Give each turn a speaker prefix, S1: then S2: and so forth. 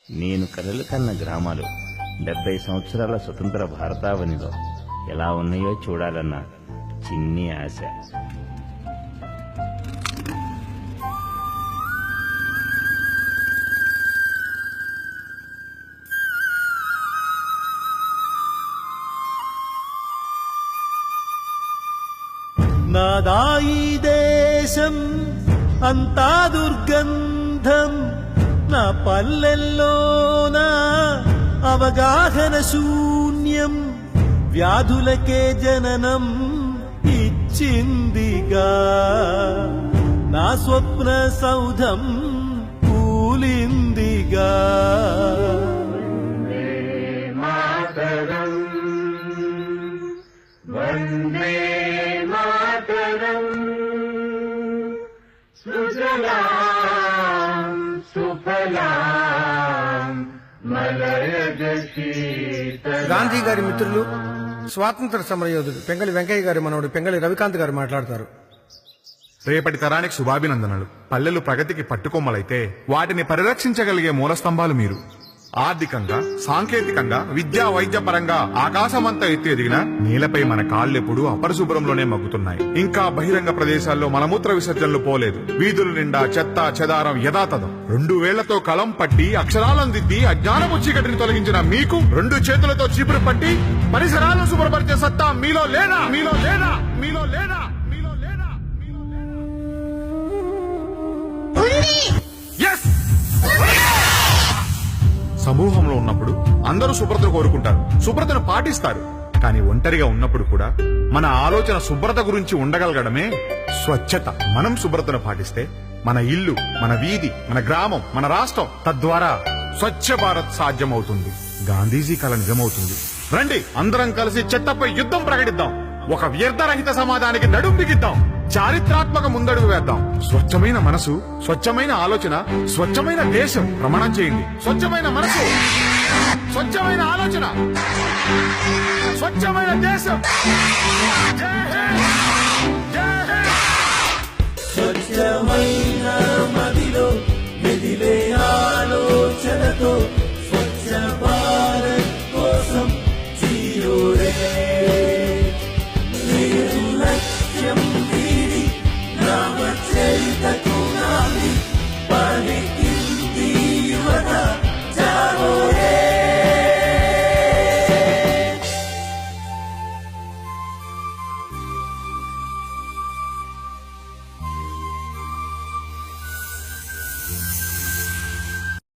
S1: నేను కలలు కన్న గ్రామాలు 70 సంవత్సరాల స్వతంత్ర భారతావనిలో ఎలా ఉన్నాయో చూడాలన్న చిన్ని ఆశ.
S2: నాదాయి దేశం అంతా దుర్గంధం, నా పల్లెల్లోన అవగాహన శూన్యం, వ్యాధులకే జననం ఇచ్చిందిగా, నా స్వప్న సౌధం కూలిందిగా.
S3: వందే మాతరం సుజలాం సుఫలాం మలయజ శీతలాం.
S4: గాంధీ గారి మిత్రులు, స్వాతంత్ర సమరయోధుడు పెంగళి వెంకయ్య గారి మనవడు పెంగళి రవికాంత్ గారు మాట్లాడతారు.
S5: రేపటి తరానికి శుభాభినందనలు. పల్లెలు ప్రగతికి పట్టుకొమ్మలైతే వాటిని పరిరక్షించగలిగే మూలస్తంభాలు మీరు. ఆర్థికంగా, సాంకేతికంగా, విద్యా వైద్య పరంగా ఆకాశమంతా ఎత్తు ఎదిగినా నేలపై మన కాళ్ళెప్పుడు అపరిశుభ్రంలోనే మగ్గుతున్నాయి. ఇంకా బహిరంగ ప్రదేశాల్లో మలమూత్ర విసర్జనలు పోలేదు. వీధుల నిండా చెత్త చెదారం యథాతథం. 2 వేళ్లతో కలం పట్టి అక్షరాలను దిద్ది అజ్ఞానపు చీకటిని తొలగించిన మీకు 2 చేతులతో చీపురు పట్టి పరిసరాలను శుభ్రపరిచే సత్తా మీలో లేదా? మీలో లేదా? మీలో లేదా? మీలో లేదా? Yes! సమూహంలో ఉన్నప్పుడు అందరూ శుభ్రతను కోరుకుంటారు, శుభ్రతను పాటిస్తారు. కానీ ఒంటరిగా ఉన్నప్పుడు కూడా మన ఆలోచన శుభ్రత గురించి ఉండగలగడమే స్వచ్ఛత. మనం శుభ్రతను పాటిస్తే మన ఇల్లు, మన వీధి, మన గ్రామం, మన రాష్ట్రం, తద్వారా స్వచ్ఛ భారత్ సాధ్యమవుతుంది. గాంధీజీ కల నిజమవుతుంది. రండి, అందరం కలిసి చెత్తపై యుద్ధం ప్రకటిద్దాం. ఒక వ్యర్థరహిత సమాజానికి నడుం బిగిద్దాం. చారిత్రాత్మక ముందడుగు వేద్దాం. స్వచ్ఛమైన మనసు, స్వచ్ఛమైన ఆలోచన, స్వచ్ఛమైన దేశం. ప్రమాణం చేయండి. స్వచ్ఛమైన మనసు, స్వచ్ఛమైన ఆలోచన, స్వచ్ఛమైన దేశం. జై హింద్, జై హింద్.
S2: స్వచ్ఛమైన మదిలో మెదిలే